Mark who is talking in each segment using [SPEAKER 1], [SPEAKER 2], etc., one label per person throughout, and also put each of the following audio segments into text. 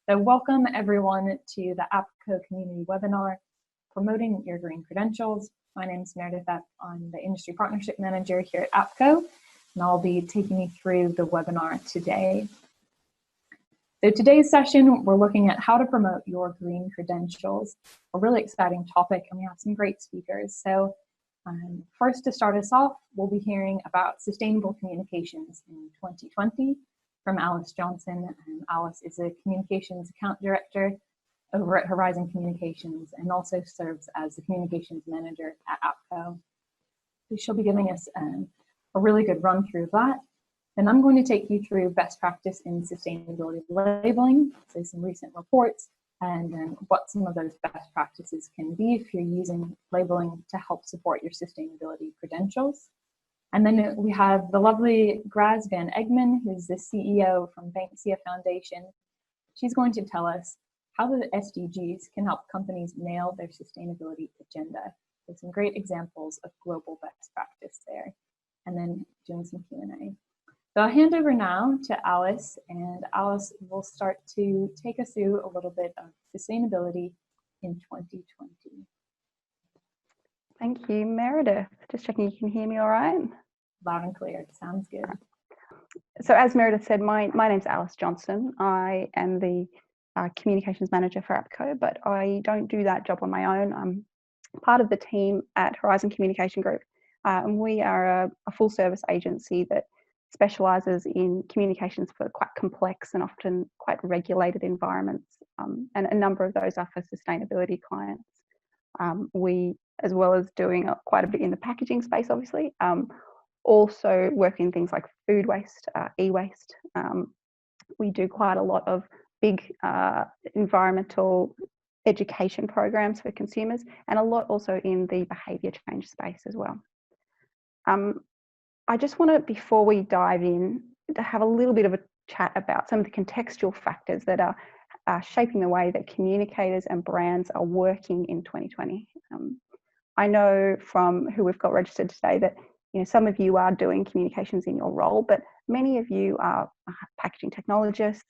[SPEAKER 1] So welcome everyone to the APCO community webinar, Promoting Your Green Credentials. My name is Meredith Epp. I'm the Industry Partnership Manager here at APCO, and I'll be taking you through the webinar today. So today's session, we're looking at how to promote your green credentials, a really exciting topic, and we have some great speakers. So first, to start us off, we'll be hearing about sustainable communications in 2020 from Alice Johnson. Alice is a communications account director over at Horizon Communications and also serves as the communications manager at APCO. So she'll be giving us a really good run through of that. Then I'm going to take you through best practice in sustainability labeling, so some recent reports, and what some of those best practices can be if you're using labeling to help support your sustainability credentials. And then we have the lovely Graz van Egmond, who's the CEO from Banksia Foundation. She's going to tell us how the SDGs can help companies nail their sustainability agenda. There's some great examples of global best practice there. And then doing some Q&A. So I'll hand over now to Alice, and Alice will start to take us through a little bit of sustainability in 2020.
[SPEAKER 2] Thank you, Meredith. Just checking you can hear me all right?
[SPEAKER 1] Loud and clear, sounds good.
[SPEAKER 2] So as Meredith said, my name's Alice Johnson. I am the communications manager for APCO, but I don't do that job on my own. I'm part of the team at Horizon Communication Group, and we are a full service agency that specialises in communications for quite complex and often quite regulated environments, and a number of those are for sustainability clients. We, as well as doing quite a bit in the packaging space, obviously, also work in things like food waste, e-waste. We do quite a lot of big environmental education programs for consumers, and a lot also in the behaviour change space as well. I just want to, before we dive in, to have a little bit of a chat about some of the contextual factors that are shaping the way that communicators and brands are working in 2020. I know from who we've got registered today that some of you are doing communications in your role, but many of you are packaging technologists,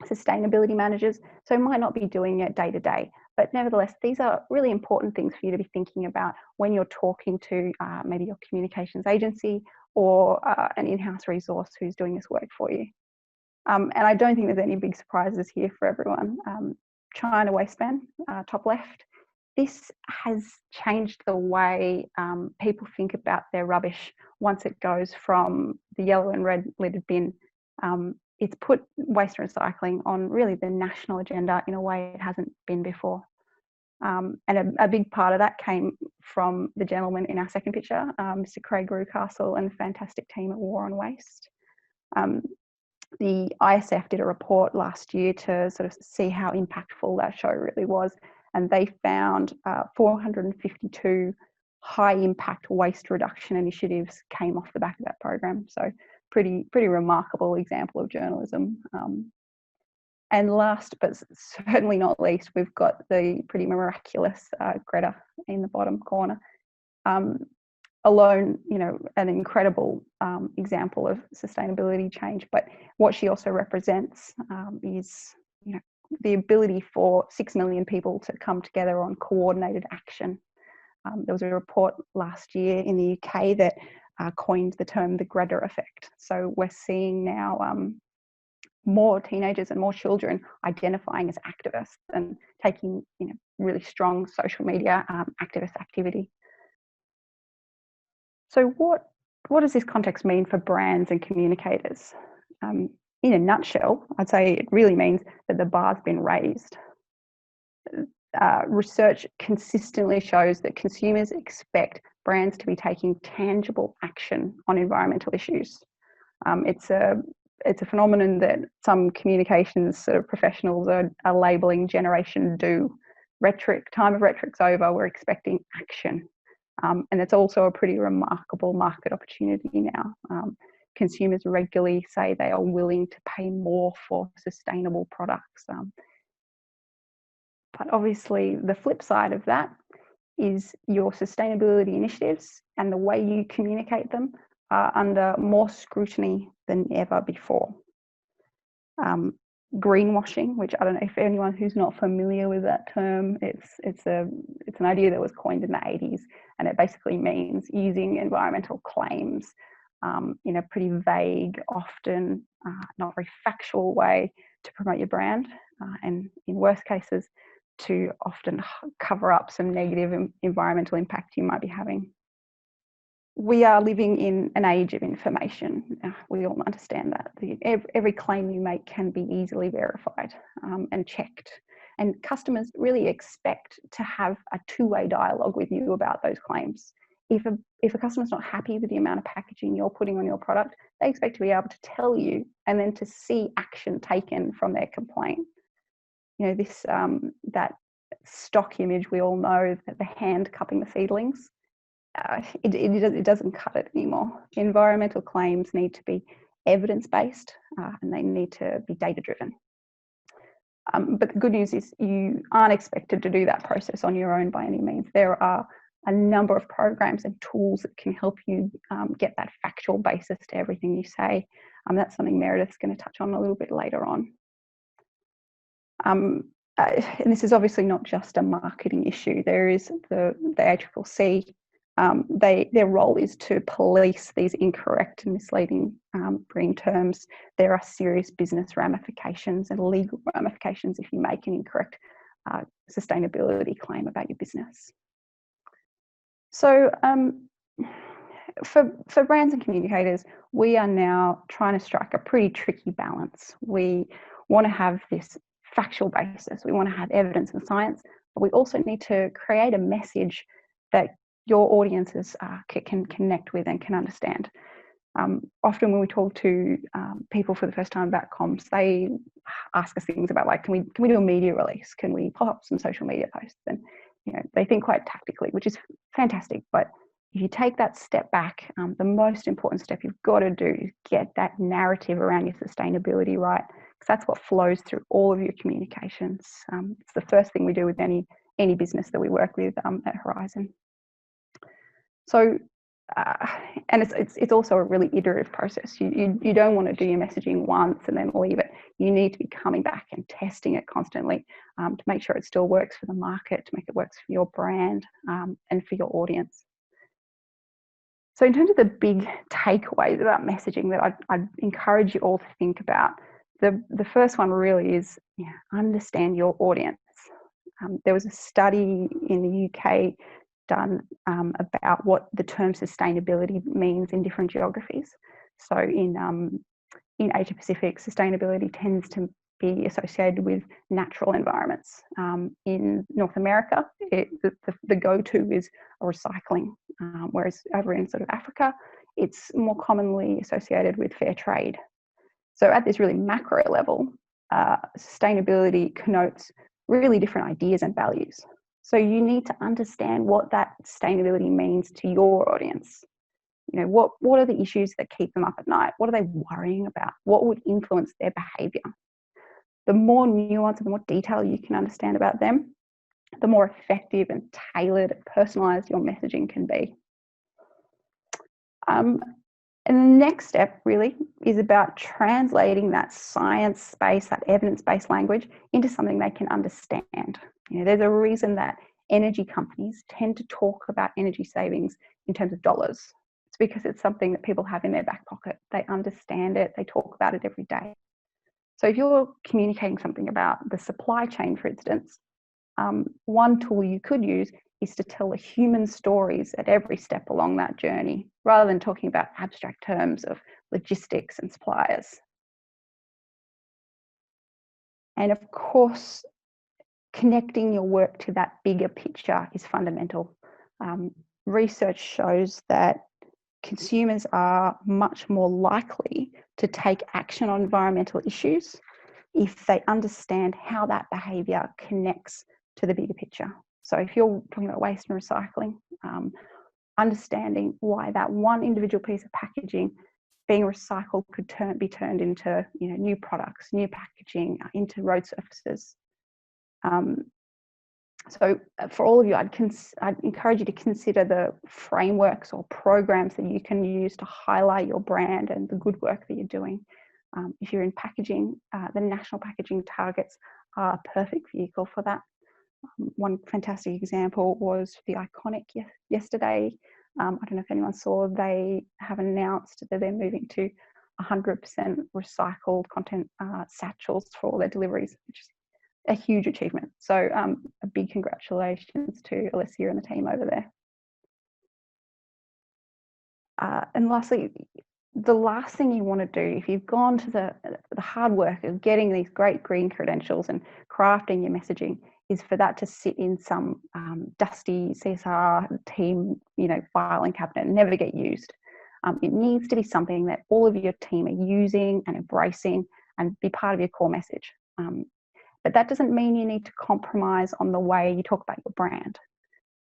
[SPEAKER 2] sustainability managers, so might not be doing it day to day. But nevertheless, these are really important things for you to be thinking about when you're talking to maybe your communications agency or an in-house resource who's doing this work for you. And I don't think there's any big surprises here for everyone. China waistband, top left. This has changed the way people think about their rubbish once it goes from the yellow and red lidded bin. It's put waste recycling on really the national agenda in a way it hasn't been before. And a big part of that came from the gentleman in our second picture, Mr. Craig Rucastle, and the fantastic team at War on Waste. The ISF did a report last year to sort of see how impactful that show really was, and they found 452 high impact waste reduction initiatives came off the back of that program. So pretty remarkable example of journalism. And last but certainly not least, we've got the pretty miraculous Greta in the bottom corner. Alone, an incredible example of sustainability change, but what she also represents is, the ability for 6 million people to come together on coordinated action. There was a report last year in the UK that coined the term the Greta effect. So we're seeing now more teenagers and more children identifying as activists and taking really strong social media activist activity. So what does this context mean for brands and communicators? In a nutshell, I'd say it really means that the bar's been raised. Research consistently shows that consumers expect brands to be taking tangible action on environmental issues. It's a phenomenon that some communications sort of professionals are labelling Generation Do. Time of rhetoric's over, we're expecting action. And it's also a pretty remarkable market opportunity now. Consumers regularly say they are willing to pay more for sustainable products. But obviously the flip side of that is your sustainability initiatives and the way you communicate them are under more scrutiny than ever before. greenwashing, which I don't know if anyone who's not familiar with that term, it's an idea that was coined in the 80s, and it basically means using environmental claims in a pretty vague, often not very factual way to promote your brand, and in worst cases to often cover up some negative environmental impact you might be having. We are living in an age of information. We all understand that. Every claim you make can be easily verified and checked. And customers really expect to have a two-way dialogue with you about those claims. If a customer's not happy with the amount of packaging you're putting on your product, they expect to be able to tell you and then to see action taken from their complaint. You know, this that stock image we all know, that the hand cupping the seedlings, it doesn't cut it anymore. Environmental claims need to be evidence-based and they need to be data-driven. But the good news is you aren't expected to do that process on your own by any means. There are a number of programs and tools that can help you get that factual basis to everything you say. That's something Meredith's going to touch on a little bit later on. And this is obviously not just a marketing issue. There is the APCO. Their role is to police these incorrect and misleading green terms. There are serious business ramifications and legal ramifications if you make an incorrect sustainability claim about your business. So for brands and communicators, we are now trying to strike a pretty tricky balance. We want to have this factual basis. We want to have evidence and science, but we also need to create a message that your audiences can connect with and can understand. Often when we talk to people for the first time about comms, they ask us things about like, can we do a media release? Can we pop up some social media posts? And you know, they think quite tactically, which is fantastic. But if you take that step back, the most important step you've got to do is get that narrative around your sustainability right, because that's what flows through all of your communications. It's the first thing we do with any business that we work with at Horizon. So, and it's also a really iterative process. You don't want to do your messaging once and then leave it. You need to be coming back and testing it constantly to make sure it still works for the market, to make it work for your brand and for your audience. So in terms of the big takeaways about messaging that I'd encourage you all to think about, the first one really is understand your audience. There was a study in the UK done about what the term sustainability means in different geographies. So in Asia Pacific, sustainability tends to be associated with natural environments. In North America, the go-to is recycling, whereas over in sort of Africa, it's more commonly associated with fair trade. So at this really macro level, sustainability connotes really different ideas and values. So you need to understand what that sustainability means to your audience. You know, what are the issues that keep them up at night? What are they worrying about? What would influence their behaviour? The more nuance and the more detail you can understand about them, the more effective and tailored and personalised your messaging can be. And the next step really is about translating that science-based, that evidence-based language into something they can understand. You know, there's a reason that energy companies tend to talk about energy savings in terms of dollars. It's because it's something that people have in their back pocket. They understand it, they talk about it every day. So if you're communicating something about the supply chain, for instance, one tool you could use is to tell the human stories at every step along that journey, rather than talking about abstract terms of logistics and suppliers. And of course, connecting your work to that bigger picture is fundamental. Research shows that consumers are much more likely to take action on environmental issues if they understand how that behaviour connects to the bigger picture. So if you're talking about waste and recycling, understanding why that one individual piece of packaging being recycled could be turned into new products, new packaging, into road surfaces. So for all of you, I'd encourage you to consider the frameworks or programs that you can use to highlight your brand and the good work that you're doing. If you're in packaging, the national packaging targets are a perfect vehicle for that. One fantastic example was the Iconic yesterday. I don't know if anyone saw, they have announced that they're moving to 100% recycled content satchels for all their deliveries, which is a huge achievement. So a big congratulations to Alessia and the team over there. And lastly, the last thing you want to do if you've gone to the hard work of getting these great green credentials and crafting your messaging is for that to sit in some dusty CSR team, filing cabinet and never get used. It needs to be something that all of your team are using and embracing and be part of your core message. But that doesn't mean you need to compromise on the way you talk about your brand.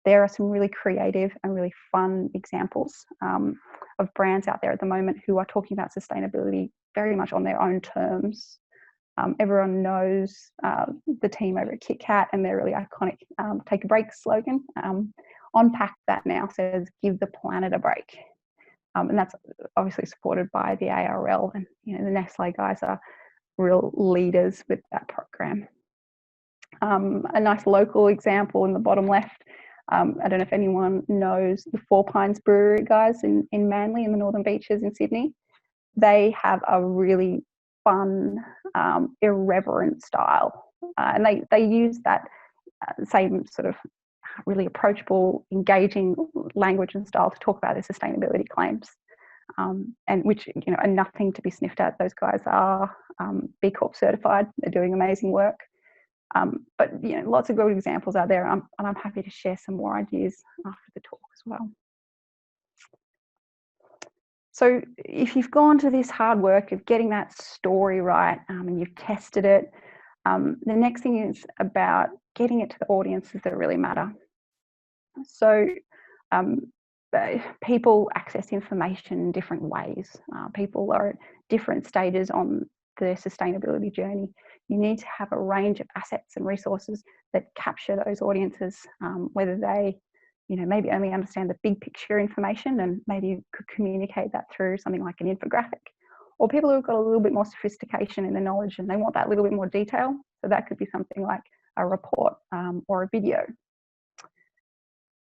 [SPEAKER 2] There are some really creative and really fun examples of brands out there at the moment who are talking about sustainability very much on their own terms. Everyone knows the team over at KitKat and their really iconic "Take a Break" slogan. Unpack that now says "Give the planet a break," and that's obviously supported by the ARL, and the Nestle guys are real leaders with that program. A nice local example in the bottom left. I don't know if anyone knows the Four Pines Brewery guys in Manly in the Northern Beaches in Sydney. They have a really fun, irreverent style, and they use that same sort of really approachable, engaging language and style to talk about their sustainability claims, and which are nothing to be sniffed at. Those guys are B Corp certified. They're doing amazing work. But lots of good examples out there, and I'm happy to share some more ideas after the talk as well. So if you've gone to this hard work of getting that story right, and you've tested it, the next thing is about getting it to the audiences that really matter. So people access information in different ways. People are at different stages on their sustainability journey. You need to have a range of assets and resources that capture those audiences, whether they maybe only understand the big picture information, and maybe you could communicate that through something like an infographic, or people who've got a little bit more sophistication in the knowledge and they want that little bit more detail. So that could be something like a report or a video.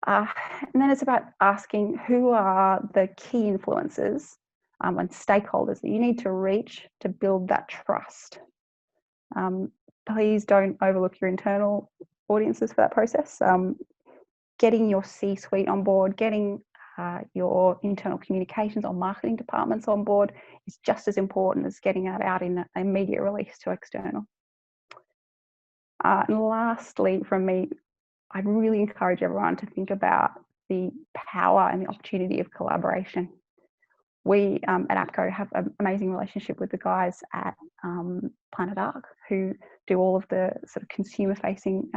[SPEAKER 2] And then it's about asking who are the key influencers and stakeholders that you need to reach to build that trust. Please don't overlook your internal audiences for that process. Getting your C-suite on board, getting your internal communications or marketing departments on board is just as important as getting that out in an immediate release to external. And lastly, from me, I really encourage everyone to think about the power and the opportunity of collaboration. We at APCO have an amazing relationship with the guys at Planet Arc, who do all of the sort of consumer-facing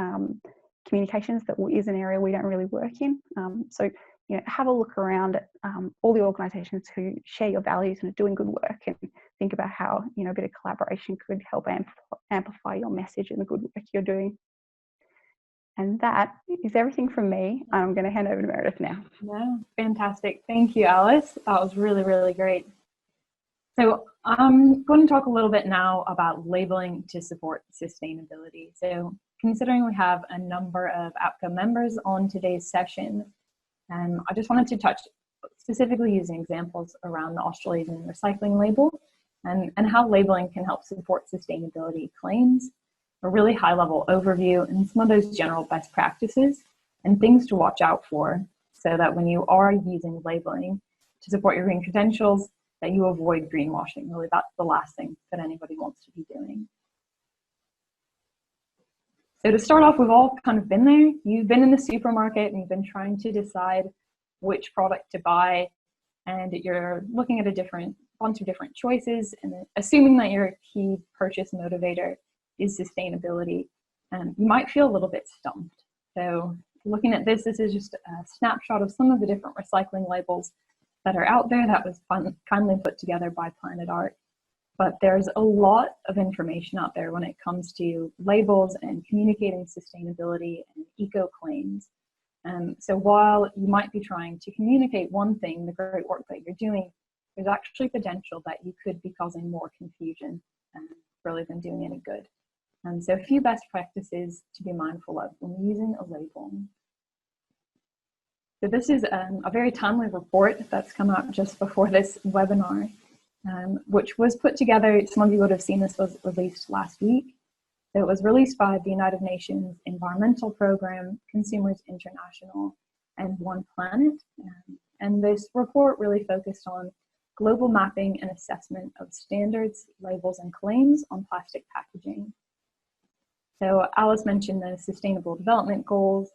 [SPEAKER 2] communications that is an area we don't really work in. So have a look around at all the organisations who share your values and are doing good work, and think about how a bit of collaboration could help amplify your message and the good work you're doing. And that is everything from me. I'm going to hand over to Meredith now.
[SPEAKER 1] Yeah, fantastic. Thank you, Alice. That was really, really great. So I'm going to talk a little bit now about labeling to support sustainability. So considering we have a number of APCO members on today's session, I just wanted to touch specifically using examples around the Australasian recycling label and how labeling can help support sustainability claims, a really high-level overview, and some of those general best practices and things to watch out for, so that when you are using labeling to support your green credentials, that you avoid greenwashing. Really, that's the last thing that anybody wants to be doing. So to start off, we've all kind of been there. You've been in the supermarket and you've been trying to decide which product to buy, and you're looking at a bunch of different choices, and assuming that your key purchase motivator is sustainability, you might feel a little bit stumped. So looking at this is just a snapshot of some of the different recycling labels that are out there that was kindly put together by Planet Art. But there's a lot of information out there when it comes to labels and communicating sustainability and eco claims. So while you might be trying to communicate one thing, the great work that you're doing, there's actually potential that you could be causing more confusion rather than doing any good. So a few best practices to be mindful of when using a label. So this is a very timely report that's come out just before this webinar, which was put together. Some of you would have seen this was released last week. So it was released by the United Nations Environmental Programme, Consumers International, and One Planet. And this report really focused on global mapping and assessment of standards, labels, and claims on plastic packaging. So Alice mentioned the Sustainable Development Goals,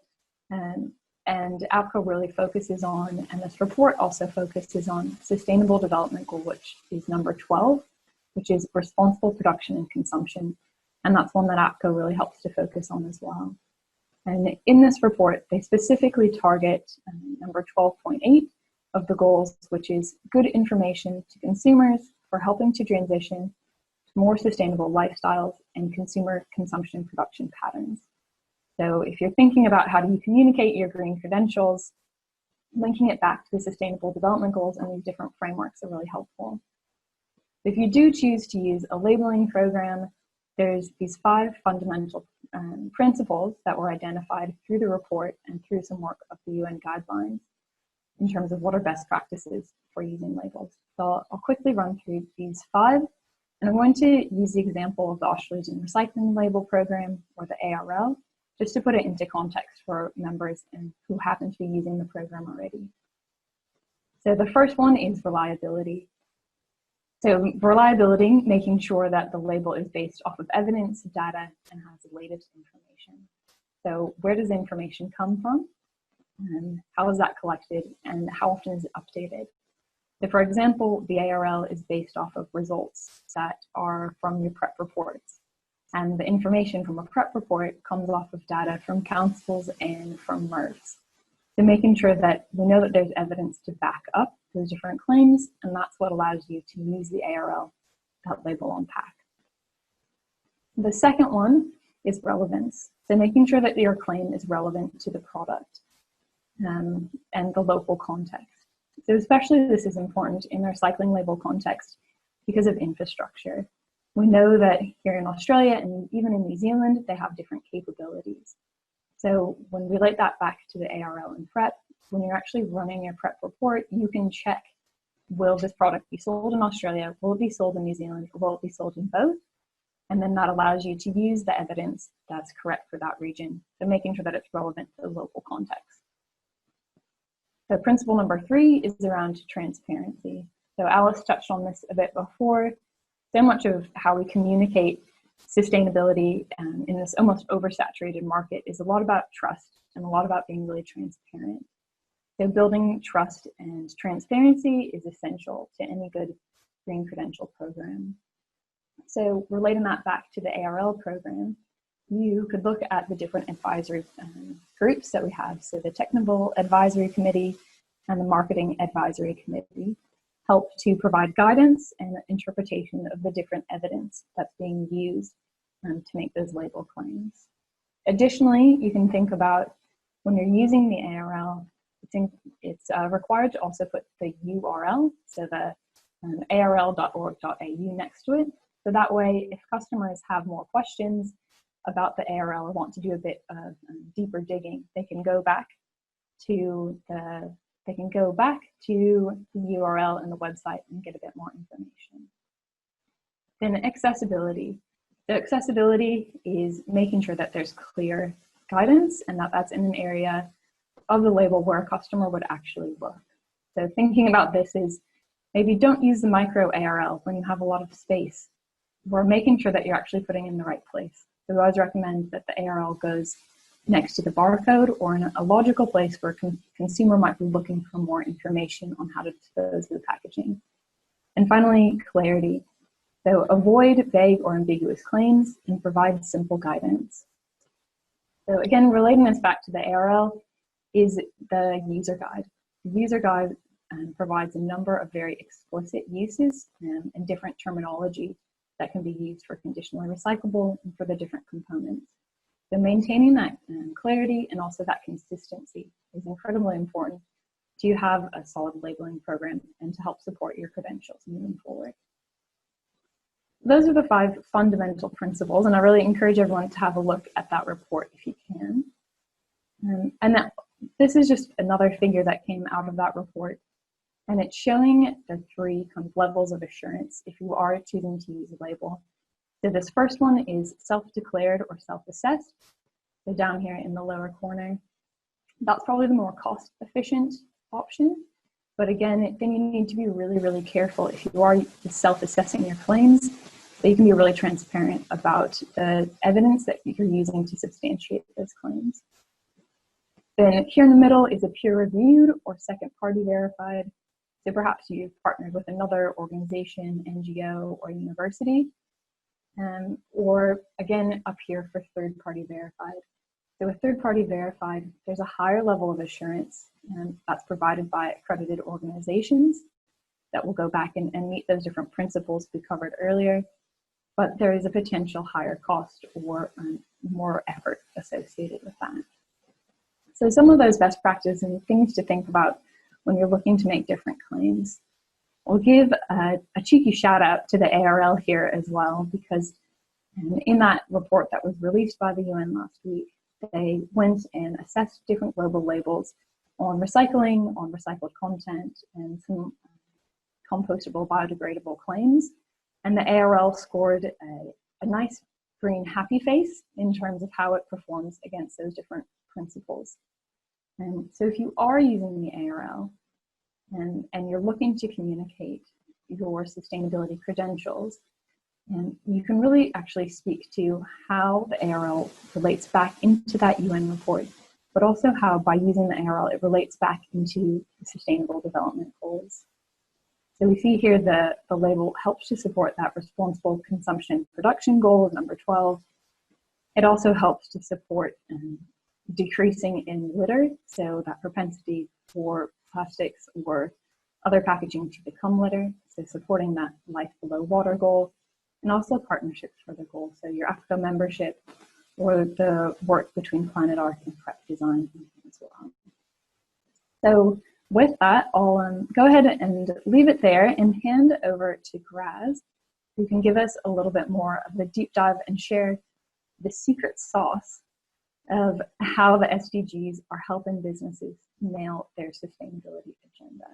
[SPEAKER 1] and APCO really focuses on, and this report also focuses on Sustainable Development Goal, which is number 12, which is responsible production and consumption. And that's one that APCO really helps to focus on as well. And in this report, they specifically target number 12.8 of the goals, which is good information to consumers for helping to transition to more sustainable lifestyles and consumer consumption production patterns. So if you're thinking about how do you communicate your green credentials, linking it back to the Sustainable Development Goals and these different frameworks are really helpful. If you do choose to use a labeling program, there's these 5 fundamental principles that were identified through the report and through some work of the UN guidelines in terms of what are best practices for using labels. So I'll quickly run through these 5, and I'm going to use the example of the Australasian Recycling Label Program, or the ARL, just to put it into context for members and who happen to be using the program already. So the first one is reliability. So reliability, making sure that the label is based off of evidence, data, and has the latest information. So where does the information come from? And how is that collected? And how often is it updated? So for example, the ARL is based off of results that are from your PrEP reports. And the information from a PrEP report comes off of data from councils and from MRFs. So making sure that we know that there's evidence to back up those different claims, and that's what allows you to use the ARL, that label on pack. The second one is relevance. So making sure that your claim is relevant to the product and the local context. So especially this is important in the recycling label context because of infrastructure. We know that here in Australia and even in New Zealand, they have different capabilities. So when we relate that back to the ARL and PrEP, when you're actually running your PrEP report, you can check, will this product be sold in Australia? Will it be sold in New Zealand? Or will it be sold in both? And then that allows you to use the evidence that's correct for that region, so making sure that it's relevant to the local context. So principle number 3 is around transparency. So Alice touched on this a bit before. So much of how we communicate sustainability in this almost oversaturated market is a lot about trust and a lot about being really transparent. So building trust and transparency is essential to any good green credential program. So relating that back to the ARL program, you could look at the different advisory groups that we have. So the Technical Advisory Committee and the Marketing Advisory Committee help to provide guidance and interpretation of the different evidence that's being used to make those label claims. Additionally, you can think about when you're using the ARL, it's required to also put the URL, so the arl.org.au next to it. So that way, if customers have more questions about the ARL or want to do a bit of deeper digging, they can go back to the URL and the website and get a bit more information. Then accessibility. So accessibility is making sure that there's clear guidance and that that's in an area of the label where a customer would actually look. So thinking about this is maybe don't use the micro ARL when you have a lot of space. We're making sure that you're actually putting in the right place. So we always recommend that the ARL goes next to the barcode or in a logical place where a consumer might be looking for more information on how to dispose of the packaging. And finally, clarity. So avoid vague or ambiguous claims and provide simple guidance. So again, relating this back to the ARL is the user guide. The user guide provides a number of very explicit uses and different terminology that can be used for conditionally recyclable and for the different components. So maintaining that clarity and also that consistency is incredibly important do you have a solid labeling program and to help support your credentials moving forward? Those are the 5 fundamental principles, and I really encourage everyone to have a look at that report if you can. This is just another figure that came out of that report, and it's showing the 3 kind of levels of assurance if you are choosing to use a label. So this first one is self-declared or self-assessed. So down here in the lower corner, that's probably the more cost-efficient option. But again, then you need to be really, really careful if you are self-assessing your claims, that you can be really transparent about the evidence that you're using to substantiate those claims. Then here in the middle is a peer-reviewed or second-party verified. So perhaps you've partnered with another organization, NGO, or university, or again, up here for third-party verified. So with third-party verified, there's a higher level of assurance that's provided by accredited organizations that will go back and meet those different principles we covered earlier, but there is a potential higher cost or more effort associated with that. So some of those best practices and things to think about when you're looking to make different claims. We'll give a cheeky shout out to the ARL here as well, because in that report that was released by the UN last week, they went and assessed different global labels on recycling, on recycled content, and some compostable, biodegradable claims. And the ARL scored a nice green happy face in terms of how it performs against those different principles. And so if you are using the ARL and you're looking to communicate your sustainability credentials, and you can really actually speak to how the ARL relates back into that UN report, but also how by using the ARL, it relates back into the Sustainable Development Goals. So we see here the label helps to support that responsible consumption and production goal of number 12. It also helps to support decreasing in litter, so that propensity for plastics or other packaging to become litter, so supporting that life below water goal, and also partnerships for the goal, so your APCO membership or the work between Planet Arc and Prep Design as well. So with that, I'll go ahead and leave it there and hand over to Graz, who can give us a little bit more of the deep dive and share the secret sauce of how the SDGs are helping businesses nail their sustainability agenda.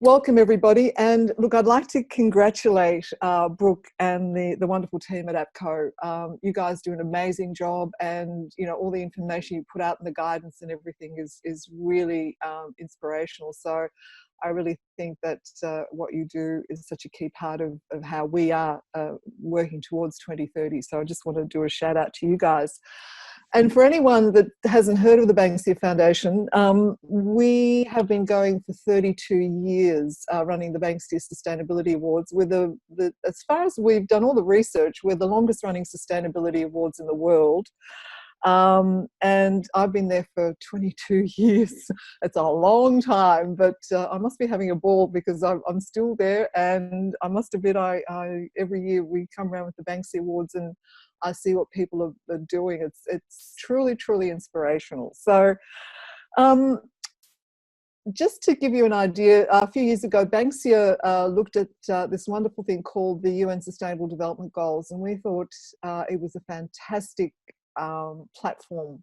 [SPEAKER 3] Welcome everybody, and look, I'd like to congratulate Brooke and the wonderful team at APCO. You guys do an amazing job, and you know all the information you put out and the guidance and everything is really inspirational. So I really think that what you do is such a key part of how we are working towards 2030. So I just want to do a shout out to you guys. And for anyone that hasn't heard of the Banksia Foundation, we have been going for 32 years running the Banksia Sustainability Awards. We're as far as we've done all the research, we're the longest running sustainability awards in the world. And I've been there for 22 years. It's a long time, but I must be having a ball because I'm still there. And I must admit, every year we come around with the Banksy Awards and I see what people are doing. It's truly, truly inspirational. So just to give you an idea, a few years ago, Banksia looked at this wonderful thing called the UN Sustainable Development Goals, and we thought it was a fantastic platform.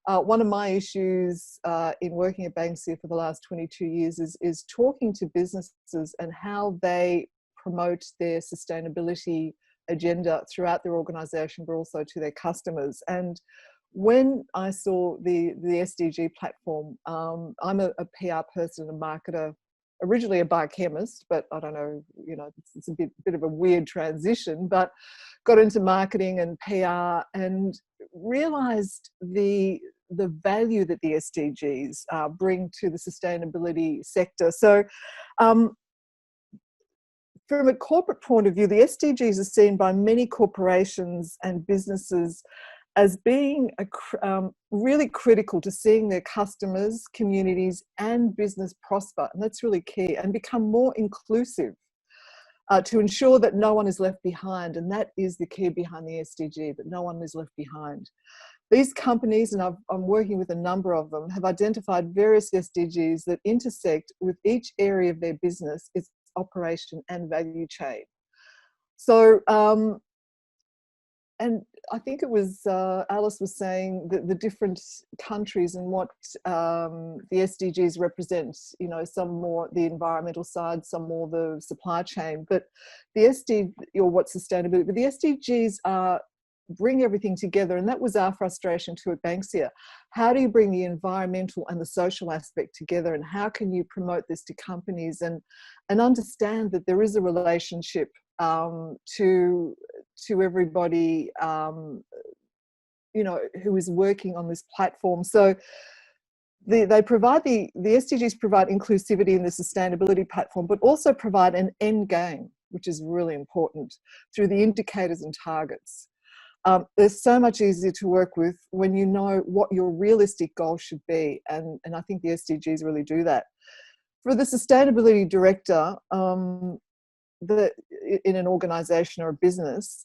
[SPEAKER 3] One of my issues in working at Banksia for the last 22 years is talking to businesses and how they promote their sustainability agenda throughout their organisation, but also to their customers. And when I saw the SDG platform, I'm a PR person, a marketer, originally a biochemist, but I don't know, you know, it's a bit of a weird transition, but got into marketing and PR and realised the value that the SDGs bring to the sustainability sector. So from a corporate point of view, the SDGs are seen by many corporations and businesses as being really critical to seeing their customers, communities and business prosper. And that's really key, and become more inclusive. to ensure that no one is left behind. And that is the key behind the SDG, that no one is left behind. These companies, and I'm working with a number of them, have identified various SDGs that intersect with each area of their business, its operation and value chain. So, and I think it was Alice was saying that the different countries and what the SDGs represent, you know, some more the environmental side, some more the supply chain, but the or what sustainability, but the SDGs are bring everything together, and that was our frustration too at Banksia. How do you bring the environmental and the social aspect together, and how can you promote this to companies and understand that there is a relationship to everybody, you know, who is working on this platform. So they provide the SDGs provide inclusivity in the sustainability platform, but also provide an end game, which is really important, through the indicators and targets. They're so much easier to work with when you know what your realistic goals should be, and I think the SDGs really do that. For the sustainability director, in an organisation or a business,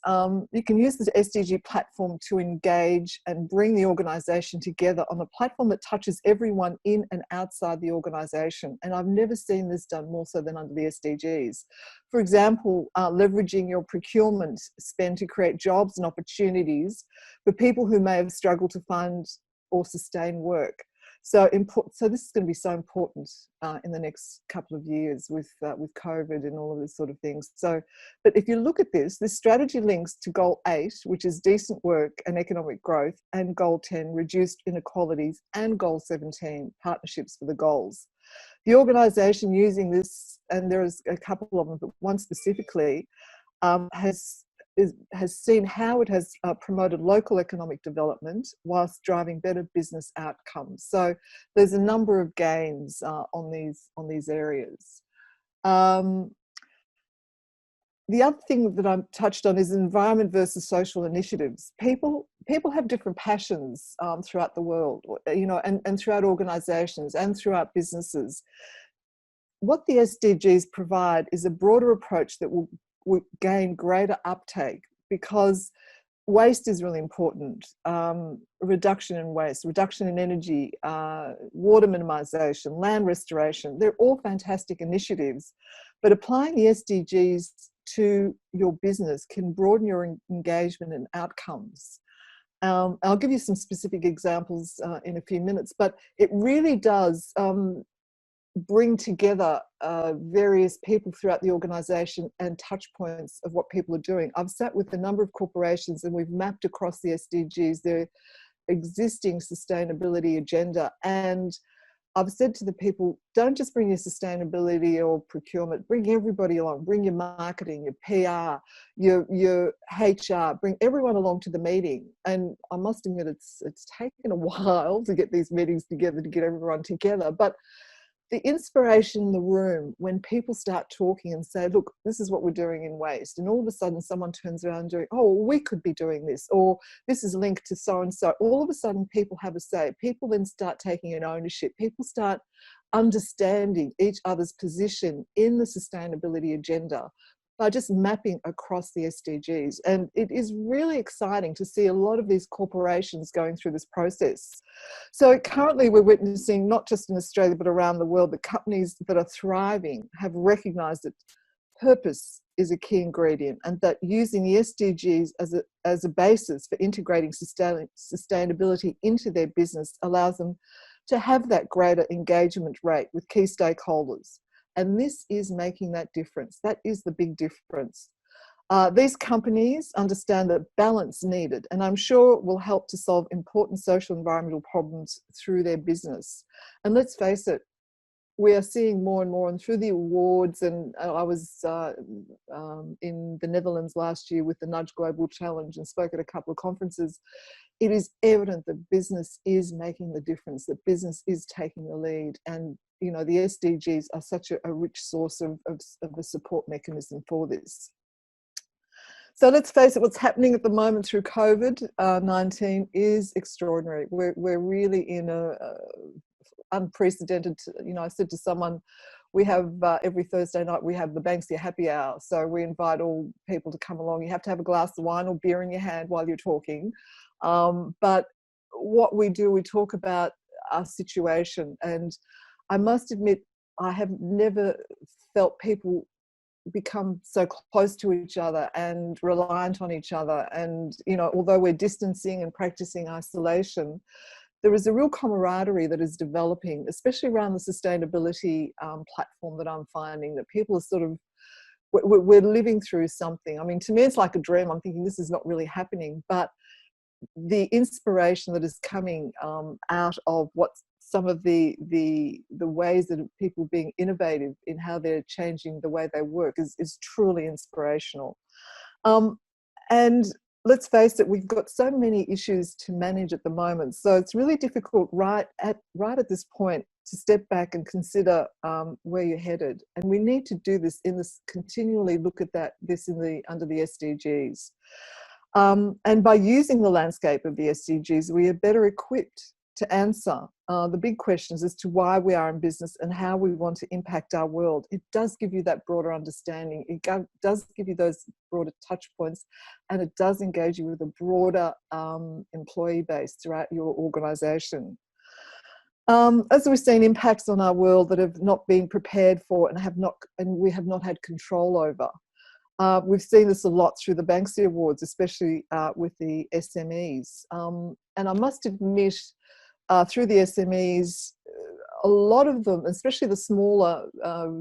[SPEAKER 3] you can use the SDG platform to engage and bring the organisation together on a platform that touches everyone in and outside the organisation. And I've never seen this done more so than under the SDGs. For example, leveraging your procurement spend to create jobs and opportunities for people who may have struggled to find or sustain work. So this is going to be so important in the next couple of years with COVID and all of this sort of things. So, but if you look at this strategy links to Goal 8, which is decent work and economic growth, and Goal 10, reduced inequalities, and Goal 17, partnerships for the goals. The organisation using this, and there's a couple of them, but one specifically, has seen how it has promoted local economic development whilst driving better business outcomes. So there's a number of gains on these areas. The other thing that I'm touched on is environment versus social initiatives. People have different passions throughout the world, you know, and throughout organisations and throughout businesses. What the SDGs provide is a broader approach that will gain greater uptake, because waste is really important. Reduction in waste, reduction in energy, water minimisation, land restoration, they're all fantastic initiatives. But applying the SDGs to your business can broaden your engagement and outcomes. I'll give you some specific examples in a few minutes, but it really does bring together various people throughout the organisation and touch points of what people are doing. I've sat with a number of corporations and we've mapped across the SDGs their existing sustainability agenda, and I've said to the people, don't just bring your sustainability or procurement, bring everybody along, bring your marketing, your PR, your HR, bring everyone along to the meeting. And I must admit, it's taken a while to get these meetings together, to get everyone together, but the inspiration in the room when people start talking and say, look, this is what we're doing in waste, and all of a sudden someone turns around and doing, oh, we could be doing this, or this is linked to so and so. All of a sudden people have a say. People then start taking an ownership. People start understanding each other's position in the sustainability agenda by just mapping across the SDGs. And it is really exciting to see a lot of these corporations going through this process. So currently we're witnessing, not just in Australia, but around the world, the companies that are thriving have recognised that purpose is a key ingredient, and that using the SDGs as a basis for integrating sustainability into their business allows them to have that greater engagement rate with key stakeholders. And this is making that difference. That is the big difference. These companies understand that balance needed, and I'm sure will help to solve important social environmental problems through their business. And let's face it, we are seeing more and more, and through the awards, and I was in the Netherlands last year with the Nudge Global Challenge and spoke at a couple of conferences. It is evident that business is making the difference, that business is taking the lead, and you know, the SDGs are such a rich source of a support mechanism for this. So let's face it, what's happening at the moment through COVID-19 is extraordinary. We're really in a unprecedented, you know, I said to someone, We have every Thursday night, we have the Banksia happy hour. So we invite all people to come along. You have to have a glass of wine or beer in your hand while you're talking. But what we do, we talk about our situation. And I must admit, I have never felt people become so close to each other and reliant on each other. And, you know, although we're distancing and practicing isolation, there is a real camaraderie that is developing, especially around the sustainability platform that I'm finding, that people are sort of, we're living through something. I mean, to me, it's like a dream. I'm thinking this is not really happening, but the inspiration that is coming out of what's some of the ways that people being innovative in how they're changing the way they work is truly inspirational. And let's face it, we've got so many issues to manage at the moment. So it's really difficult right at this point to step back and consider where you're headed. And we need to do this continually look at this under the SDGs. And by using the landscape of the SDGs, we are better equipped to answer the big questions as to why we are in business and how we want to impact our world. It does give you that broader understanding. It does give you those broader touch points, and it does engage you with a broader employee base throughout your organisation. As we've seen, impacts on our world that have not been prepared for and we have not had control over. We've seen this a lot through the Banksy Awards, especially with the SMEs. And I must admit, through the SMEs, a lot of them, especially the smaller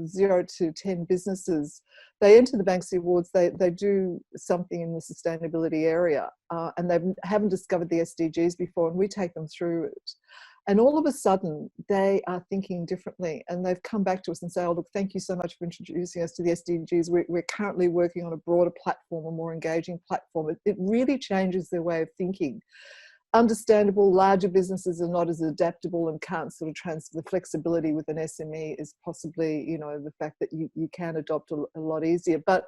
[SPEAKER 3] 0 to 10 businesses, they enter the Banksy Awards, they do something in the sustainability area, and they haven't discovered the SDGs before, and we take them through it. And all of a sudden, they are thinking differently, and they've come back to us and say, oh, look, thank you so much for introducing us to the SDGs. We're currently working on a broader platform, a more engaging platform. It really changes their way of thinking. Understandable, larger businesses are not as adaptable and can't sort of transfer the flexibility with an SME is possibly, you know, the fact that you can adopt a lot easier. But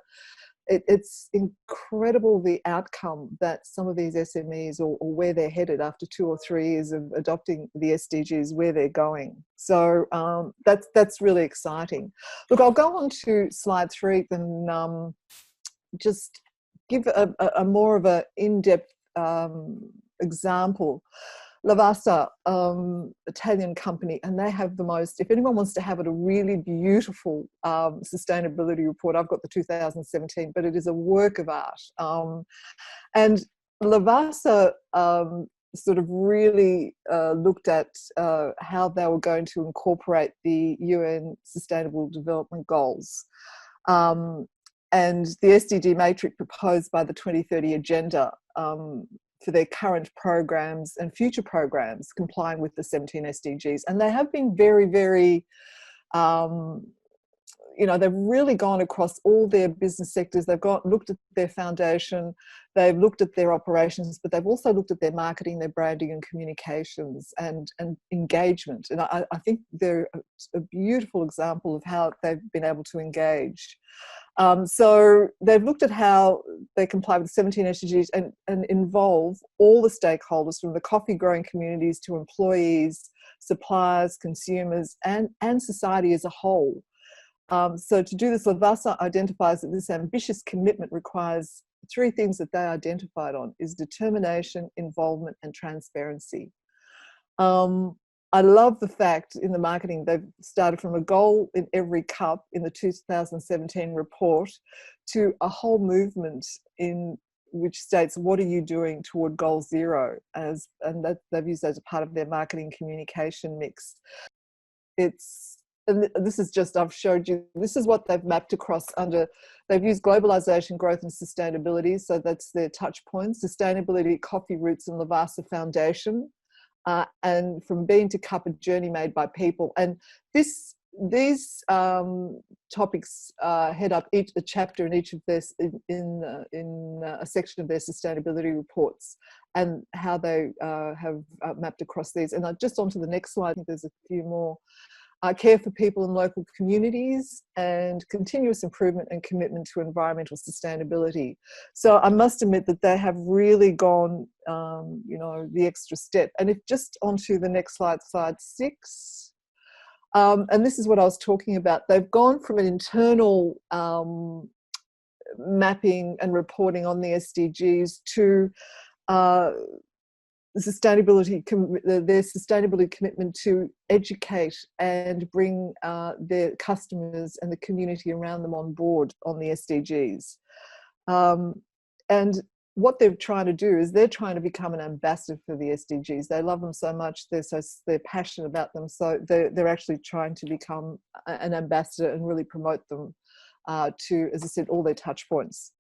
[SPEAKER 3] it's incredible the outcome that some of these SMEs or where they're headed after 2 or 3 years of adopting the SDGs, where they're going. So that's really exciting. Look, I'll go on to slide 3 and just give a more of an in-depth example. Lavasa, Italian company, and they have the most, if anyone wants to have it, a really beautiful sustainability report. I've got the 2017, but it is a work of art. And Lavasa sort of really looked at how they were going to incorporate the UN Sustainable Development Goals. And the SDG matrix proposed by the 2030 Agenda for their current programs and future programs complying with the 17 SDGs. And they have been very, very, they've really gone across all their business sectors. They've looked at their foundation, they've looked at their operations, but they've also looked at their marketing, their branding and communications and engagement. And I think they're a beautiful example of how they've been able to engage. So they've looked at how they comply with 17 SDGs and involve all the stakeholders, from the coffee growing communities to employees, suppliers, consumers, and society as a whole. So to do this, Lavasa identifies that this ambitious commitment requires 3 things that they identified on: is determination, involvement, and transparency. I love the fact in the marketing they've started from a goal in every cup in the 2017 report to a whole movement in which states, what are you doing toward goal 0? And that they've used as a part of their marketing communication mix. And this is just, I've showed you, this is what they've mapped across under, they've used globalization, growth and sustainability. So that's their touch points: sustainability, coffee roots and Lavasa Foundation. And from bean to cup, a journey made by people. And these topics head up a chapter in each of their, in a section of their sustainability reports, and how they have mapped across these. And just onto the next slide, I think there's a few more. Care for people in local communities, and continuous improvement and commitment to environmental sustainability. So I must admit that they have really gone, the extra step. And if just onto the next slide, slide 6. And this is what I was talking about. They've gone from an internal mapping and reporting on the SDGs to their sustainability commitment to educate and bring their customers and the community around them on board on the SDGs. And what they're trying to do is they're trying to become an ambassador for the SDGs. They love them so much, they're passionate about them, so they're actually trying to become an ambassador and really promote them to, as I said, all their touch points.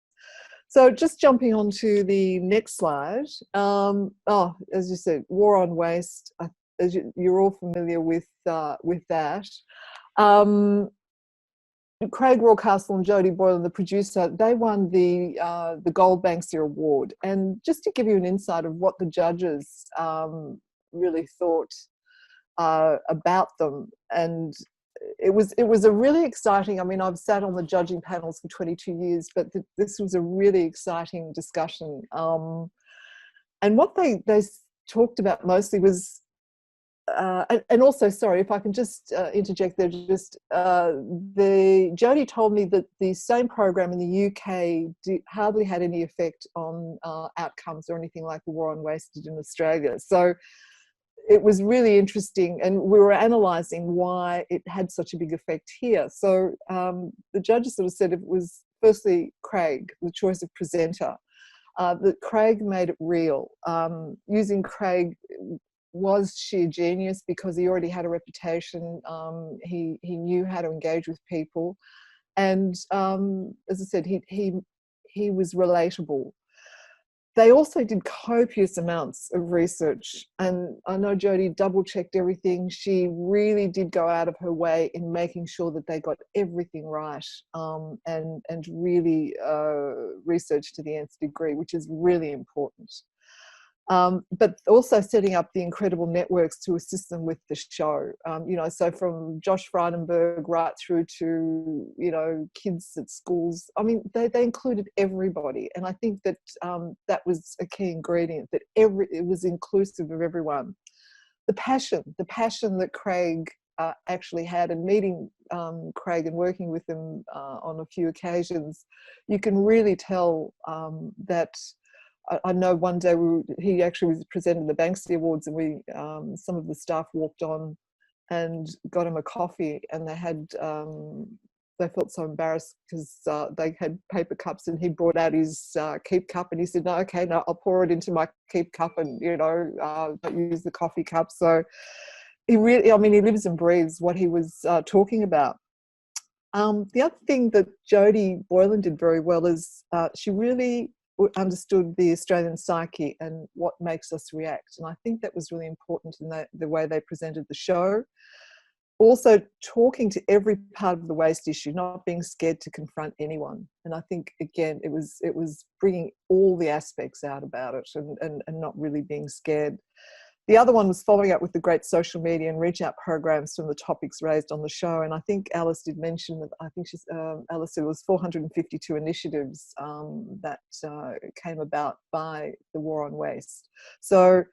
[SPEAKER 3] So just jumping on to the next slide. As you said, war on waste. As you're all familiar with that. Craig Rawcastle and Jodie Boylan, the producer, they won the Gold Banksia Award. And just to give you an insight of what the judges really thought about them, and it was a really exciting, I mean, I've sat on the judging panels for 22 years, but this was a really exciting discussion. And what they talked about mostly was, and also, sorry, if I can just interject there, just Jodie told me that the same program in the UK hardly had any effect on outcomes or anything like the war on waste did in Australia. So it was really interesting, and we were analysing why it had such a big effect here. So the judges sort of said it was firstly Craig, the choice of presenter, that Craig made it real. Using Craig was sheer genius because he already had a reputation. He knew how to engage with people, and as I said, he was relatable. They also did copious amounts of research, and I know Jodie double-checked everything. She really did go out of her way in making sure that they got everything right, and really researched to the nth degree, which is really important. But also setting up the incredible networks to assist them with the show. So from Josh Frydenberg right through to, kids at schools. I mean, they included everybody. And I think that that was a key ingredient, that it was inclusive of everyone. The passion that Craig actually had, and meeting Craig and working with him on a few occasions, you can really tell that. I know one day he actually was presenting the Banksy Awards, and we some of the staff walked on and got him a coffee, and they felt so embarrassed because they had paper cups, and he brought out his keep cup, and he said, no, I'll pour it into my keep cup, and don't use the coffee cup. So he really, he lives and breathes what he was talking about. The other thing that Jodie Boylan did very well is she really understood the Australian psyche and what makes us react. And I think that was really important in the way they presented the show. Also talking to every part of the waste issue, not being scared to confront anyone. And I think, again, it was bringing all the aspects out about it and not really being scared. The other one was following up with the great social media and reach out programs from the topics raised on the show. And I think Alice did mention that, Alice said it was 452 initiatives that came about by the war on waste. So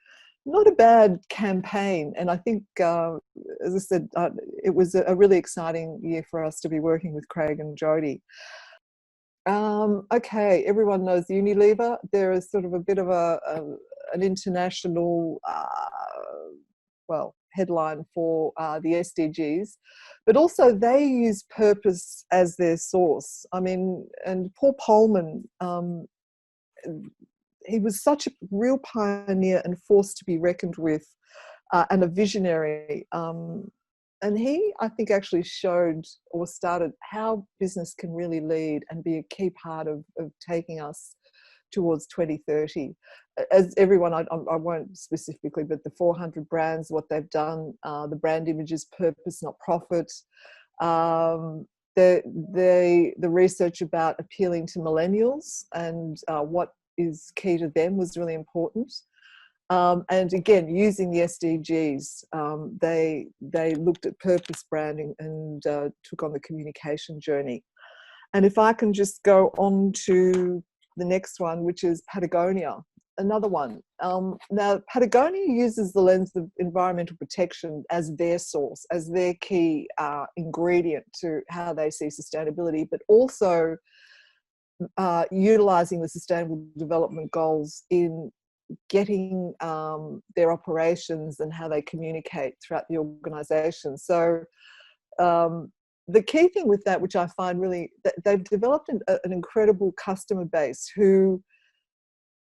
[SPEAKER 3] not a bad campaign. And I think, as I said, it was a really exciting year for us to be working with Craig and Jodie. Okay, everyone knows Unilever. There is sort of a bit of an international, headline for the SDGs, but also they use purpose as their source. I mean, and Paul Polman, he was such a real pioneer and force to be reckoned with, and a visionary. And he, I think, actually showed or started how business can really lead and be a key part of taking us towards 2030. As everyone, I won't specifically, but the 400 brands, what they've done, the brand images, purpose, not profit, the research about appealing to millennials and what is key to them was really important. And again, using the SDGs, they looked at purpose branding and took on the communication journey. And if I can just go on to the next one, which is Patagonia. another one. Now, Patagonia uses the lens of environmental protection as their source, as their key ingredient to how they see sustainability, but also utilising the Sustainable Development Goals in getting their operations and how they communicate throughout the organisation. So the key thing with that, which I find really, they've developed an incredible customer base who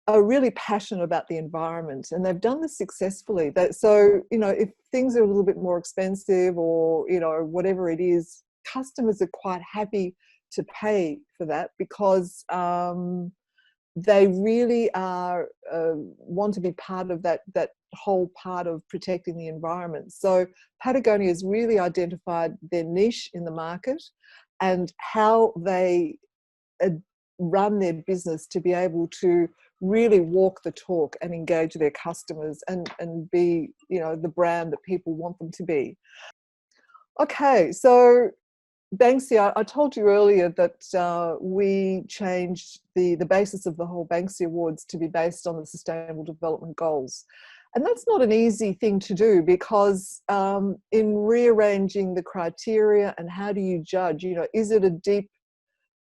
[SPEAKER 3] are really passionate about the environment, and they've done this successfully. So, you know, if things are a little bit more expensive or, you know, whatever it is, customers are quite happy to pay for that because they really are want to be part of that whole part of protecting the environment. So Patagonia has really identified their niche in the market and how they run their business to be able to really walk the talk and engage their customers and be, you know, the brand that people want them to be. Okay, so Banksy, I told you earlier that we changed the basis of the whole Banksy Awards to be based on the Sustainable Development Goals. And that's not an easy thing to do because in rearranging the criteria and how do you judge, you know, is it a deep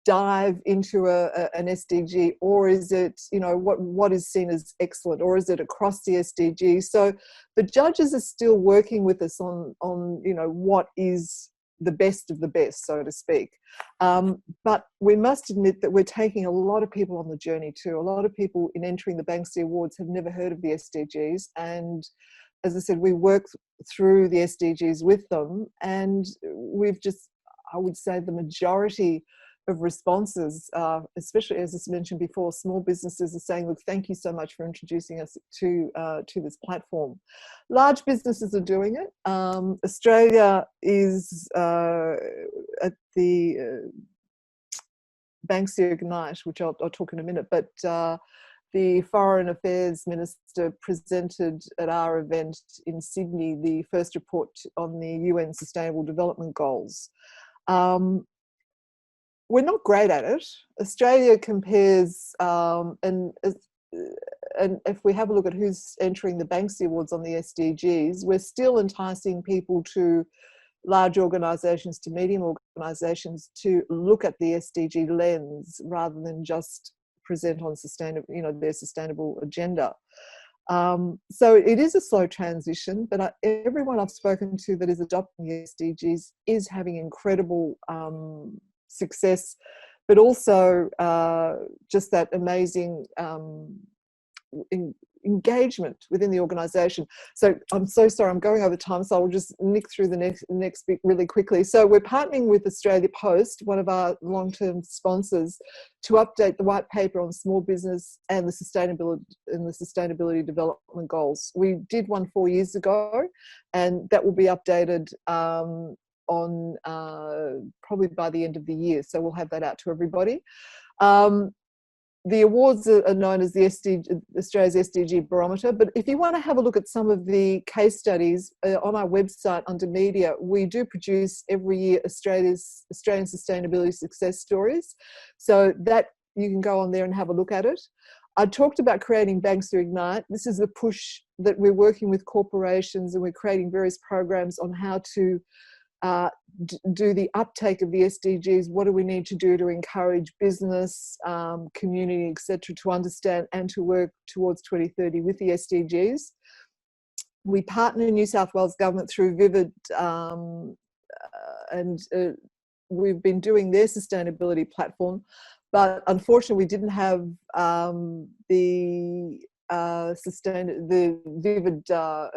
[SPEAKER 3] dive into an SDG, or is it, you know, what is seen as excellent, or is it across the SDG? So the judges are still working with us on you know, what is the best of the best, so to speak. But we must admit that we're taking a lot of people on the journey too. A lot of people in entering the Banksy Awards have never heard of the SDGs, and as I said, we work through the SDGs with them, and we've just, I would say the majority of responses, especially as I mentioned before, small businesses are saying, look, thank you so much for introducing us to this platform. Large businesses are doing it. Australia is at the Banksia Ignite, which I'll talk in a minute, but the Foreign Affairs Minister presented at our event in Sydney the first report on the UN Sustainable Development Goals. We're not great at it. Australia compares, and if we have a look at who's entering the Banksy Awards on the SDGs, we're still enticing people to large organisations, to medium organisations, to look at the SDG lens rather than just present on sustainable, you know, their sustainable agenda. So it is a slow transition, but everyone I've spoken to that is adopting the SDGs is having incredible success, but also just that amazing engagement within the organisation. So I'm so sorry, I'm going over time, so I'll just nick through the next bit really quickly. So we're partnering with Australia Post, one of our long-term sponsors, to update the white paper on small business and the sustainability development goals. We did one 4 years ago, and that will be updated on probably by the end of the year, so we'll have that out to everybody. The awards are known as the Australia's SDG Barometer, but if you want to have a look at some of the case studies on our website under media, we do produce every year Australian sustainability success stories, so that you can go on there and have a look at it. I talked about creating Banksia Ignite. This is the push that we're working with corporations, and we're creating various programs on how to do the uptake of the SDGs. What do we need to do to encourage business, community, etc., to understand and to work towards 2030 with the SDGs? We partner New South Wales Government through Vivid, and we've been doing their sustainability platform, but unfortunately we didn't have the Vivid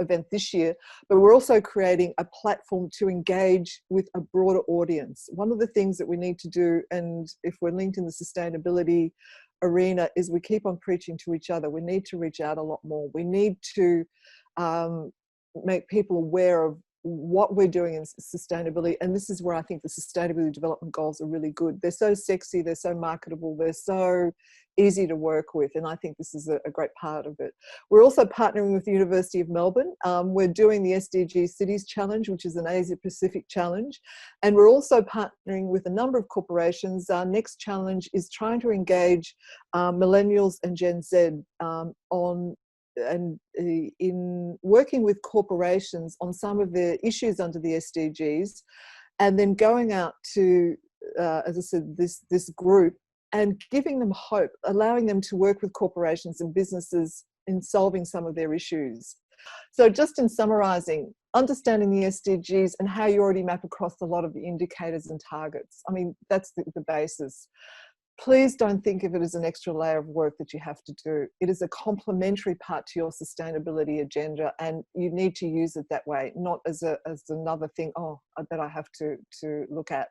[SPEAKER 3] event this year, but we're also creating a platform to engage with a broader audience. One of the things that we need to do, and if we're linked in the sustainability arena, is we keep on preaching to each other. We need to reach out a lot more. We need to make people aware of what we're doing in sustainability. And this is where I think the sustainability development goals are really good. They're so sexy, they're so marketable, they're so easy to work with, and I think this is a great part of it. We're also partnering with the University of Melbourne. We're doing the SDG Cities Challenge, which is an Asia Pacific challenge, and we're also partnering with a number of corporations. Our next challenge is trying to engage millennials and Gen Z in working with corporations on some of the issues under the SDGs, and then going out to, as I said, this group, and giving them hope, allowing them to work with corporations and businesses in solving some of their issues. So just in summarising, understanding the SDGs and how you already map across a lot of the indicators and targets. I mean, that's the basis. Please don't think of it as an extra layer of work that you have to do. It is a complementary part to your sustainability agenda, and you need to use it that way, not as another thing, that I have to look at.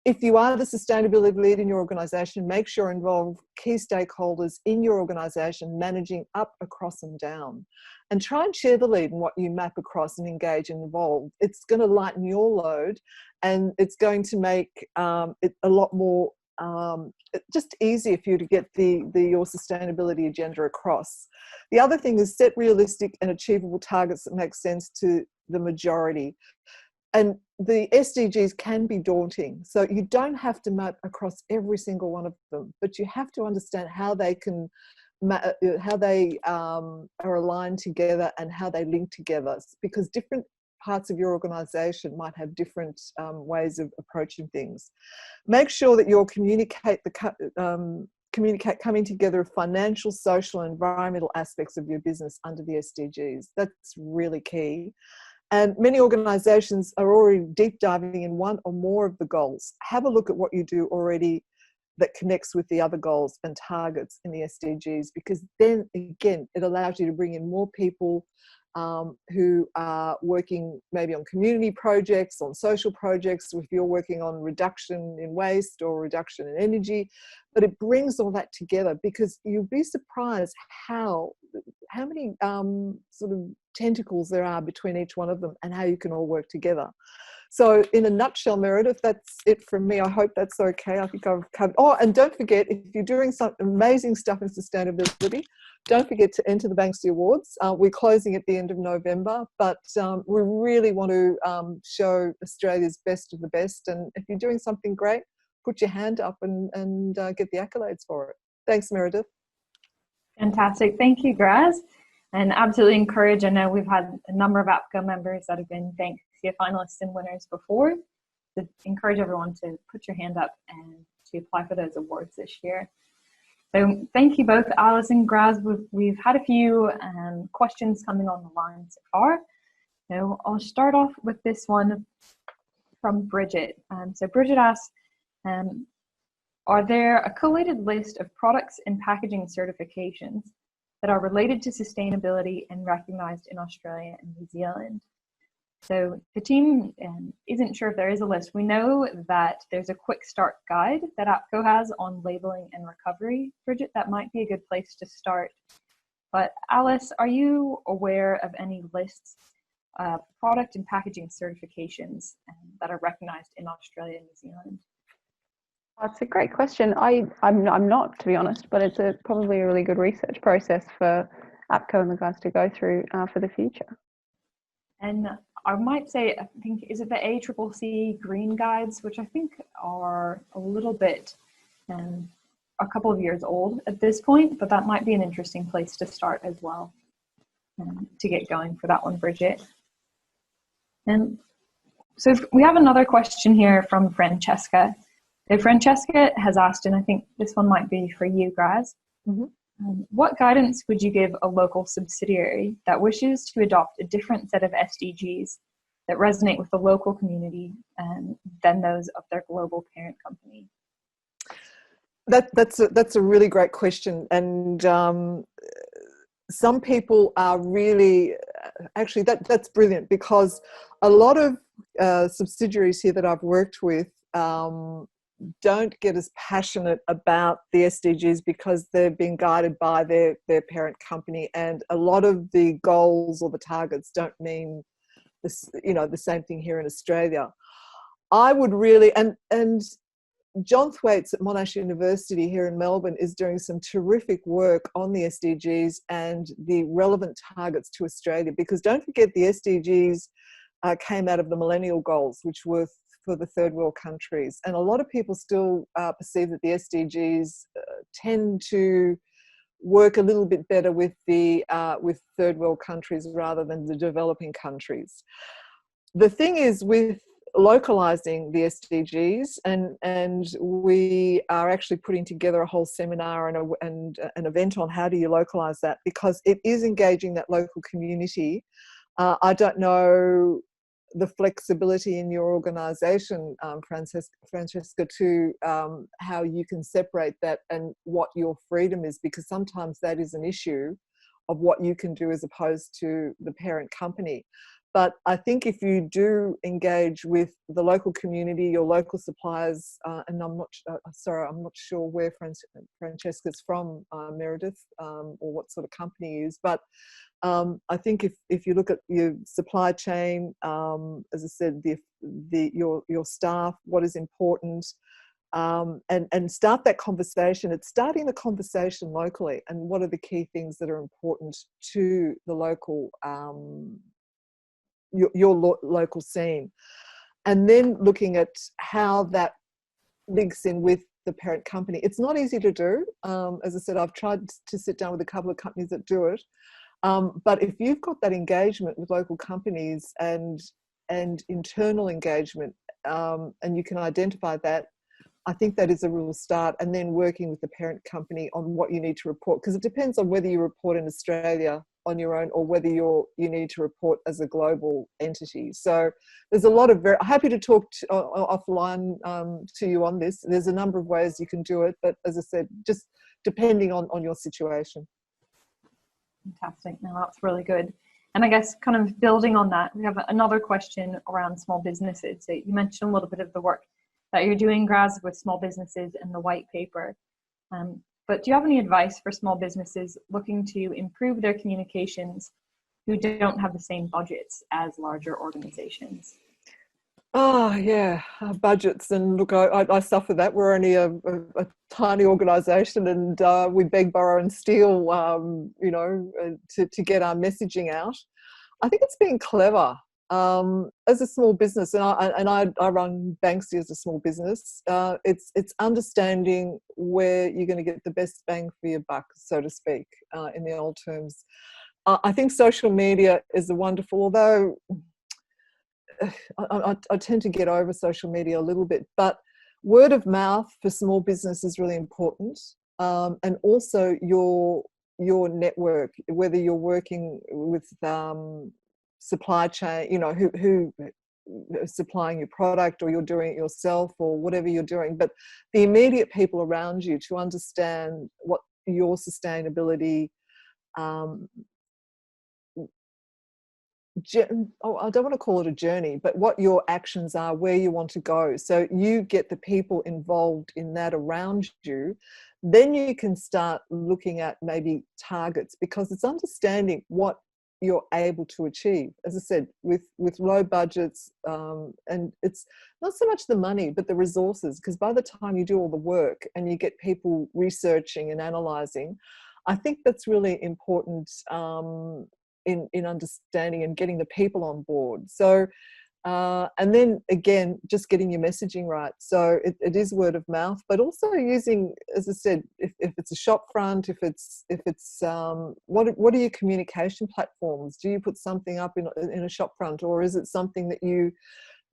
[SPEAKER 3] If you are the sustainability lead in your organisation, make sure you involve key stakeholders in your organisation, managing up, across and down. And try and share the lead in what you map across and engage and involve. It's going to lighten your load, and it's going to make it a lot more just easier for you to get your sustainability agenda across. The other thing is set realistic and achievable targets that make sense to the majority. And the SDGs can be daunting, so you don't have to map across every single one of them, but you have to understand how they are aligned together and how they link together, because different parts of your organisation might have different ways of approaching things. Make sure that you'll communicate coming together of financial, social and environmental aspects of your business under the SDGs. That's really key. And many organisations are already deep diving in one or more of the goals. Have a look at what you do already that connects with the other goals and targets in the SDGs, because then again, it allows you to bring in more people who are working maybe on community projects, on social projects, if you're working on reduction in waste or reduction in energy. But it brings all that together, because you'll be surprised how many sort of tentacles there are between each one of them and how you can all work together. So in a nutshell, Meredith, that's it from me. I hope that's okay. I think I've covered. Oh, and don't forget, if you're doing some amazing stuff in sustainability, don't forget to enter the Banksy Awards. We're closing at the end of November, but we really want to show Australia's best of the best. And if you're doing something great, put your hand up and get the accolades for it. Thanks, Meredith.
[SPEAKER 1] Fantastic. Thank you, Graz. And absolutely encourage. I know we've had a number of APCO members that have been Banksia finalists and winners before. So encourage everyone to put your hand up and to apply for those awards this year. So thank you both, Alice and Graz. We've had a few questions coming on the line so far. So I'll start off with this one from Bridget. So Bridget asks, are there a collated list of products and packaging certifications that are related to sustainability and recognized in Australia and New Zealand? So the team isn't sure if there is a list. We know that there's a quick start guide that APCO has on labeling and recovery. Bridget, that might be a good place to start. But Alice, are you aware of any lists of product and packaging certifications that are recognized in Australia and New Zealand?
[SPEAKER 2] That's a great question. I'm not, to be honest, but it's probably a really good research process for APCO and the guys to go through for the future.
[SPEAKER 1] And I might say, I think, is it the ACCC green guides, which I think are a little bit, a couple of years old at this point, but that might be an interesting place to start as well, to get going for that one, Bridget. And so we have another question here from Francesca. So Francesca has asked, and I think this one might be for you, Graz. Mm-hmm. What guidance would you give a local subsidiary that wishes to adopt a different set of SDGs that resonate with the local community than those of their global parent company?
[SPEAKER 3] That's a really great question, and some people are really actually that's brilliant, because a lot of subsidiaries here that I've worked with don't get as passionate about the SDGs because they've been guided by their parent company, and a lot of the goals or the targets don't mean this, the same thing here in Australia. I would really, and John Thwaites at Monash University here in Melbourne is doing some terrific work on the SDGs and the relevant targets to Australia, because don't forget the SDGs came out of the Millennial Goals, which were for the third world countries. And a lot of people still perceive that the SDGs tend to work a little bit better with third world countries rather than the developing countries. The thing is with localizing the SDGs, and we are actually putting together a whole seminar and an event on how do you localize that, because it is engaging that local community. I don't know the flexibility in your organisation, Francesca, to how you can separate that and what your freedom is, because sometimes that is an issue of what you can do as opposed to the parent company. But I think if you do engage with the local community, your local suppliers, and I'm not sure where Francesca's from, Meredith, or what sort of company is, but I think if you look at your supply chain, as I said, your staff, what is important, and start that conversation. It's starting the conversation locally, and what are the key things that are important to the local, your local scene, and then looking at how that links in with the parent company. It's not easy to do. As I said, I've tried to sit down with a couple of companies that do it. But if you've got that engagement with local companies and internal engagement, and you can identify that, I think that is a real start. And then working with the parent company on what you need to report, because it depends on whether you report in Australia on your own or whether you need to report as a global entity. So there's a lot of happy to talk offline to you on this. There's a number of ways you can do it, but as I said, just depending on your situation.
[SPEAKER 1] Fantastic. No, that's really good. And I guess kind of building on that, we have another question around small businesses. So you mentioned a little bit of the work that you're doing, Graz, with small businesses and the white paper. But do you have any advice for small businesses looking to improve their communications who don't have the same budgets as larger organizations?
[SPEAKER 3] Oh, yeah, budgets. And look, I suffer that. We're only a tiny organisation, and we beg, borrow and steal, to get our messaging out. I think it's being clever. As a small business, and I run Banksy as a small business, it's understanding where you're going to get the best bang for your buck, so to speak, in the old terms. I think social media is a wonderful, although I tend to get over social media a little bit, but word of mouth for small business is really important, and also your network, whether you're working with supply chain, who supplying your product, or you're doing it yourself, or whatever you're doing, but the immediate people around you, to understand what your sustainability I don't want to call it a journey, but what your actions are, where you want to go. So you get the people involved in that around you, then you can start looking at maybe targets, because it's understanding what you're able to achieve. As I said, with low budgets, and it's not so much the money, but the resources, because by the time you do all the work and you get people researching and analysing, I think that's really important in understanding and getting the people on board. So, and then again, just getting your messaging right. So it is word of mouth, but also using, as I said, if it's a shop front, if it's what are your communication platforms? Do you put something up in a shop front, or is it something that you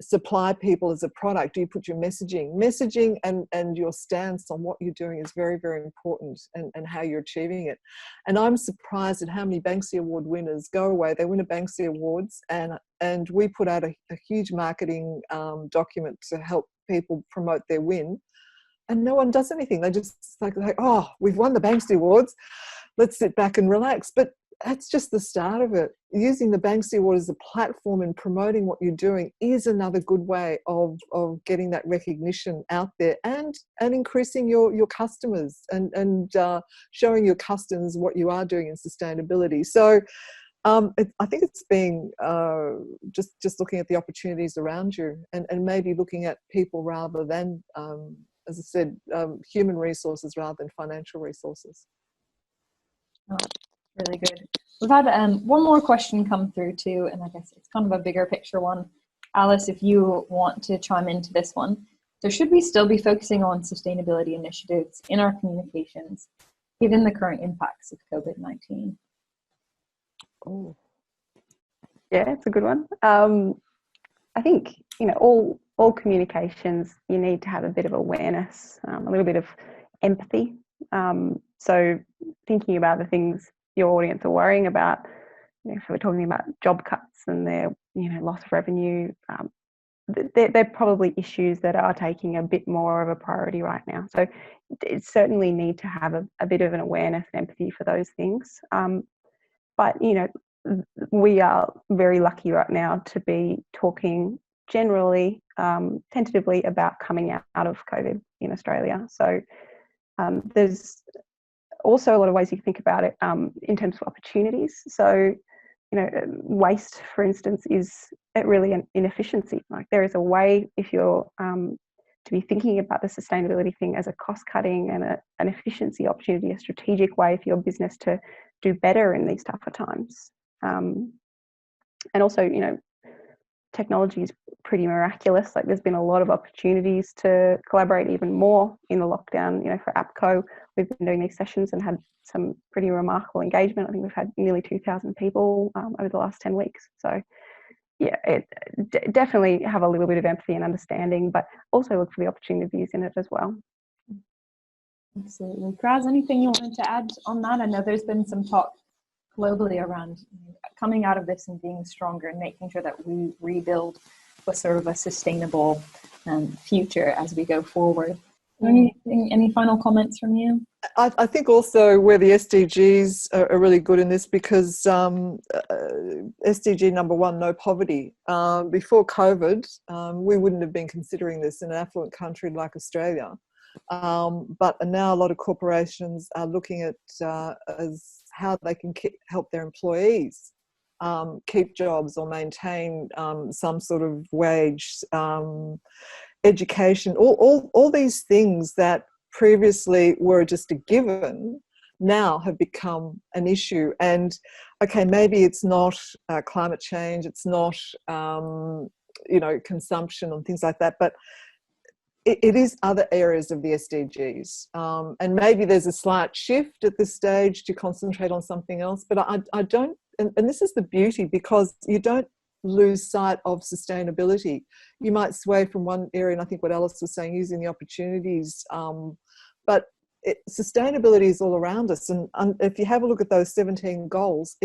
[SPEAKER 3] supply people as a product? Do you put your messaging and your stance on what you're doing is very, very important, and how you're achieving it. And I'm surprised at how many Banksy Award winners go away. They win a Banksy Awards, and we put out a huge marketing document to help people promote their win, and no one does anything. They just like, oh, we've won the Banksy Awards, let's sit back and relax. But that's just the start of it. Using the Banksy Award as a platform and promoting what you're doing is another good way of getting that recognition out there, and increasing your customers, and showing your customers what you are doing in sustainability. So I think it's being just looking at the opportunities around you, and maybe looking at people rather than, as I said, human resources rather than financial resources.
[SPEAKER 1] Oh, really good. We've had one more question come through too, and I guess it's kind of a bigger picture one. Alice, if you want to chime into this one, so should we still be focusing on sustainability initiatives in our communications, given the current impacts of COVID-19?
[SPEAKER 2] Oh, yeah, it's a good one. I think, you know, all communications, you need to have a bit of awareness, a little bit of empathy. So thinking about the things your audience are worrying about, you know, if we're talking about job cuts and their, you know, loss of revenue, they're probably issues that are taking a bit more of a priority right now. So it certainly need to have a bit of an awareness and empathy for those things. But, you know, we are very lucky right now to be talking generally, tentatively about coming out of COVID in Australia. So there's also a lot of ways you can think about it in terms of opportunities. So, you know, waste, for instance, is really an inefficiency. Like, there is a way, if you're to be thinking about the sustainability thing as a cost cutting and an efficiency opportunity, a strategic way for your business to do better in these tougher times. And also, you know, technology is pretty miraculous. Like, there's been a lot of opportunities to collaborate even more in the lockdown. You know, for APCO, we've been doing these sessions and had some pretty remarkable engagement. I think we've had nearly 2,000 people over the last 10 weeks. So yeah, definitely have a little bit of empathy and understanding, but also look for the opportunities in it as well.
[SPEAKER 1] Absolutely. Graz, anything you wanted to add on that? I know there's been some talk globally around coming out of this and being stronger and making sure that we rebuild with sort of a sustainable future as we go forward. Any final comments from you?
[SPEAKER 3] I think also where the SDGs are really good in this, because SDG number 1, no poverty. Before COVID, we wouldn't have been considering this in an affluent country like Australia. But now a lot of corporations are looking at as how they can help their employees keep jobs or maintain some sort of wage, education, all these things that previously were just a given now have become an issue. And okay, maybe it's not climate change, it's not you know, consumption and things like that, but it is other areas of the SDGs, and maybe there's a slight shift at this stage to concentrate on something else, but I don't, and this is the beauty, because you don't lose sight of sustainability. You might sway from one area, and I think what Alice was saying, using the opportunities, but sustainability is all around us, and if you have a look at those 17 goals,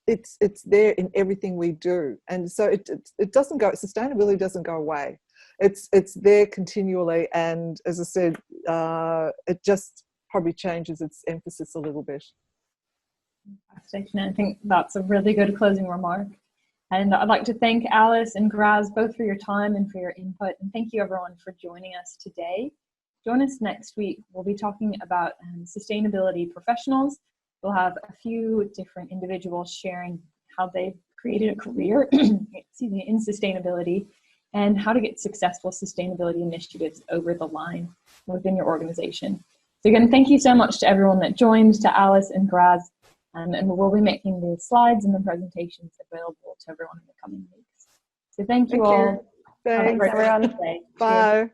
[SPEAKER 3] it's there in everything we do, and so it doesn't go, sustainability doesn't go away. It's there continually, and as I said, it just probably changes its emphasis a little bit.
[SPEAKER 1] Fantastic. And I think that's a really good closing remark. And I'd like to thank Alice and Graz both for your time and for your input. And thank you everyone for joining us today. Join us next week. We'll be talking about sustainability professionals. We'll have a few different individuals sharing how they've created a career excuse me, in sustainability, and how to get successful sustainability initiatives over the line within your organization. So again, thank you so much to everyone that joined, to Alice and Graz, and we'll be making the slides and the presentations available to everyone in the coming weeks. So thank you all.
[SPEAKER 3] Thanks,
[SPEAKER 1] everyone.
[SPEAKER 3] Bye.